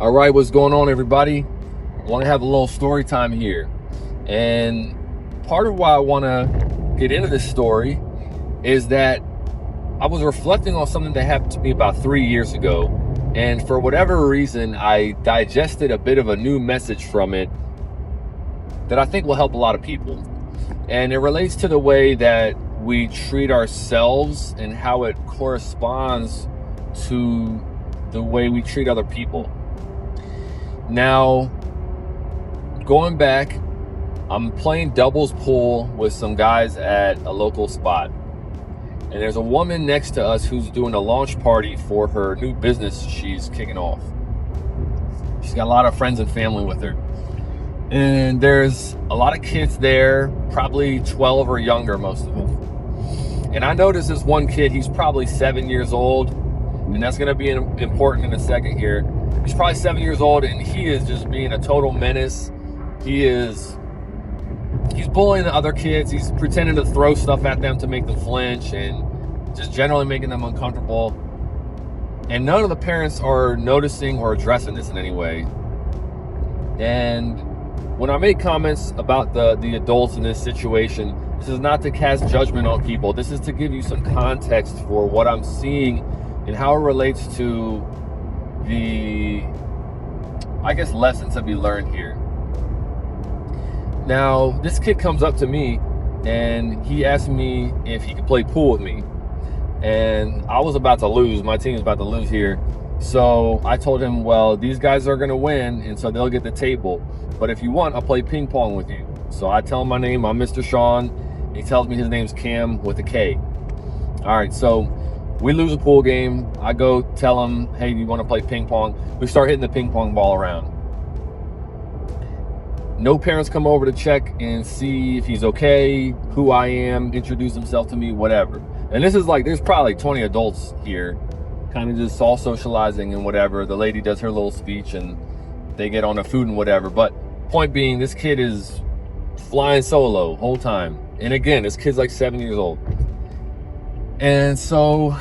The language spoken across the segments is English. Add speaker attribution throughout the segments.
Speaker 1: All right, what's going on, everybody? I want to have a little story time here. And part of why I want to get into this story is that I was reflecting on something that happened to me about 3 years ago. And for whatever reason, I digested a bit of a new message from it that I think will help a lot of people. And it relates to the way that we treat ourselves and how it corresponds to the way we treat other people. Now, going back, I'm playing doubles pool with some guys at a local spot. And there's a woman next to us who's doing a launch party for her new business she's kicking off. She's got a lot of friends and family with her. And there's a lot of kids there, probably 12 or younger, most of them. And I noticed this one kid, he's probably 7 years old. And that's going to be important in a second here. He's probably 7 years old, and he is just being a total menace. He's bullying the other kids. He's pretending to throw stuff at them to make them flinch and just generally making them uncomfortable. And none of the parents are noticing or addressing this in any way. And when I make comments about the adults in this situation, this is not to cast judgment on people. This is to give you some context for what I'm seeing and how it relates to the, I guess, lesson to be learned here. Now, this kid comes up to me and he asked me if he could play pool with me. And I was about to lose. My team is about to lose here. So I told him, well, these guys are going to win, and so they'll get the table. But if you want, I'll play ping pong with you. So I tell him my name. I'm Mr. Sean. He tells me his name's Cam with a K. All right, so we lose a pool game. I go tell him, hey, you want to play ping pong? We start hitting the ping pong ball around. No parents come over to check and see if he's okay, who I am, introduce himself to me, whatever. And this is like, there's probably 20 adults here, kind of just all socializing and whatever. The lady does her little speech and they get on the food and whatever. But point being, this kid is flying solo whole time. And again, this kid's like 7 years old. And so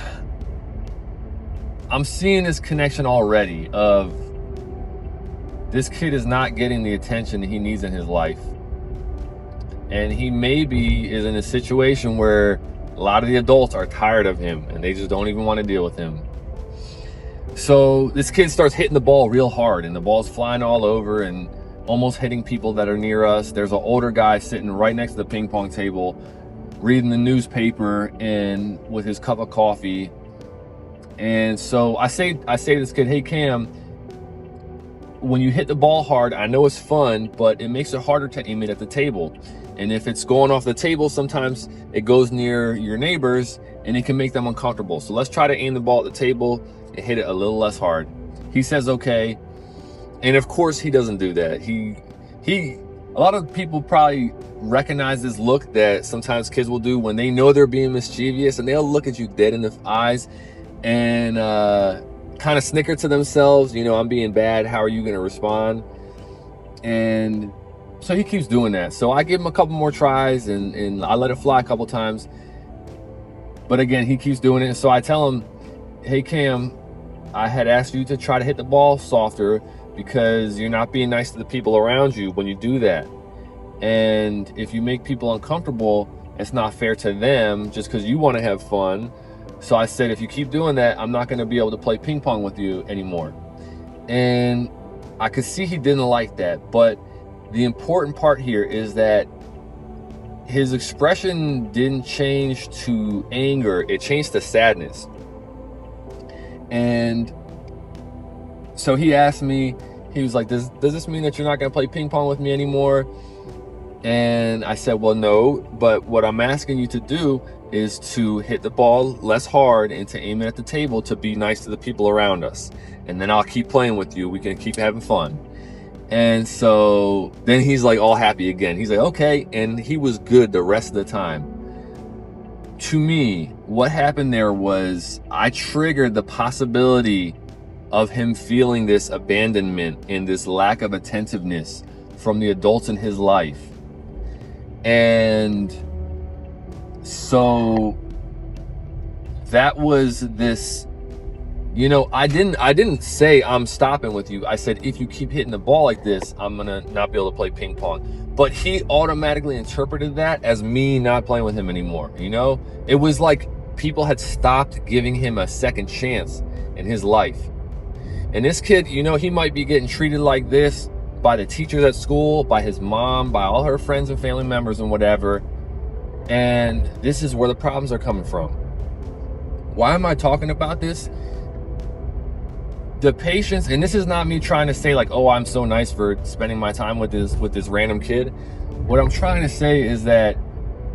Speaker 1: I'm seeing this connection already of this kid is not getting the attention he needs in his life. And he maybe is in a situation where a lot of the adults are tired of him and they just don't even want to deal with him. So this kid starts hitting the ball real hard and the ball's flying all over and almost hitting people that are near us. There's an older guy sitting right next to the ping pong table, reading the newspaper and with his cup of coffee. And so I say to this kid, hey Cam, when you hit the ball hard, I know it's fun, but it makes it harder to aim it at the table. And if it's going off the table, sometimes it goes near your neighbors and it can make them uncomfortable. So let's try to aim the ball at the table and hit it a little less hard. He says, okay. And of course he doesn't do that. A lot of people probably recognize this look that sometimes kids will do when they know they're being mischievous, and they'll look at you dead in the eyes and kind of snicker to themselves, you know, I'm being bad, how are you going to respond? And so he keeps doing that. So I give him a couple more tries and I let it fly a couple times. But again, he keeps doing it. So I tell him, hey Cam, I had asked you to try to hit the ball softer because you're not being nice to the people around you when you do that. And if you make people uncomfortable, it's not fair to them just because you want to have fun. So I said, if you keep doing that, I'm not going to be able to play ping pong with you anymore. And I could see he didn't like that. But the important part here is that his expression didn't change to anger. It changed to sadness. And so he asked me, he was like, does this mean that you're not going to play ping pong with me anymore? And I said, well, no, but what I'm asking you to do is to hit the ball less hard and to aim it at the table to be nice to the people around us. And then I'll keep playing with you. We can keep having fun. And so then he's like all happy again. He's like, okay. And he was good the rest of the time. To me, what happened there was I triggered the possibility of him feeling this abandonment and this lack of attentiveness from the adults in his life. And so that was this, You know, I didn't say I'm stopping with you. I said, if you keep hitting the ball like this, I'm gonna not be able to play ping pong. But he automatically interpreted that as me not playing with him anymore. You know, it was like people had stopped giving him a second chance in his life. And this kid, you know, he might be getting treated like this by the teachers at school, by his mom, by all her friends and family members and whatever. And this is where the problems are coming from. Why am I talking about this? The patience, and this is not me trying to say like, oh, I'm so nice for spending my time with this random kid. What I'm trying to say is that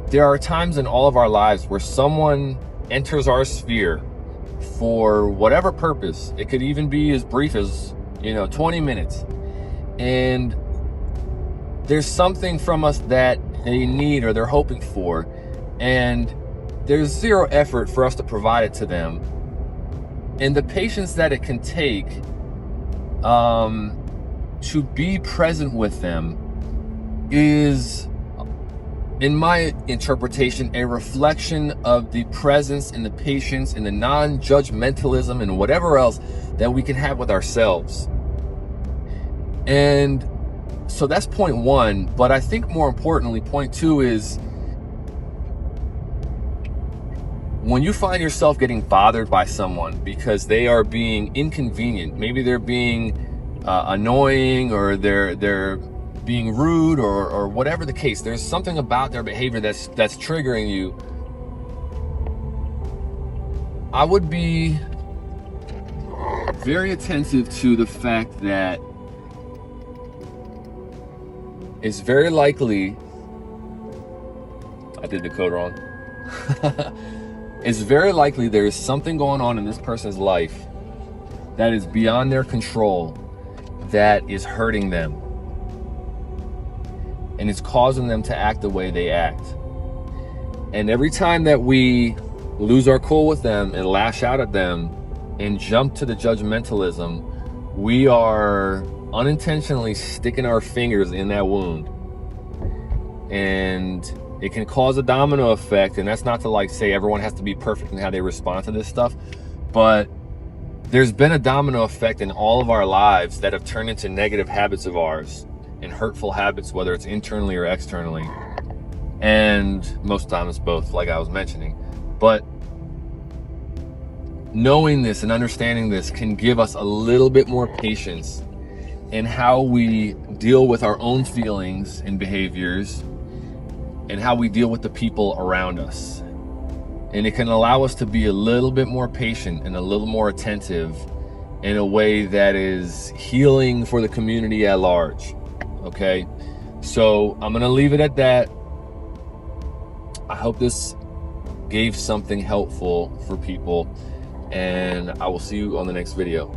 Speaker 1: there are times in all of our lives where someone enters our sphere for whatever purpose. It could even be as brief as, you know, 20 minutes. And there's something from us that they need or they're hoping for. And there's zero effort for us to provide it to them. And the patience that it can take to be present with them is, in my interpretation, a reflection of the presence and the patience and the non-judgmentalism and whatever else that we can have with ourselves. And so that's point one. But I think more importantly, point two is, when you find yourself getting bothered by someone because they are being inconvenient, maybe they're being annoying, or they're being rude, or whatever the case, there's something about their behavior that's triggering you, I would be very attentive to the fact that it's very likely, I did the code wrong. It's very likely there is something going on in this person's life that is beyond their control, that is hurting them. And it's causing them to act the way they act. And every time that we lose our cool with them and lash out at them and jump to the judgmentalism, we are unintentionally sticking our fingers in that wound. And it can cause a domino effect. And that's not to like say everyone has to be perfect in how they respond to this stuff, but there's been a domino effect in all of our lives that have turned into negative habits of ours and hurtful habits, whether it's internally or externally. And most times both, like I was mentioning. But knowing this and understanding this can give us a little bit more patience in how we deal with our own feelings and behaviors, and how we deal with the people around us. And it can allow us to be a little bit more patient and a little more attentive in a way that is healing for the community at large. Okay, so I'm gonna leave it at that. I hope this gave something helpful for people, and I will see you on the next video.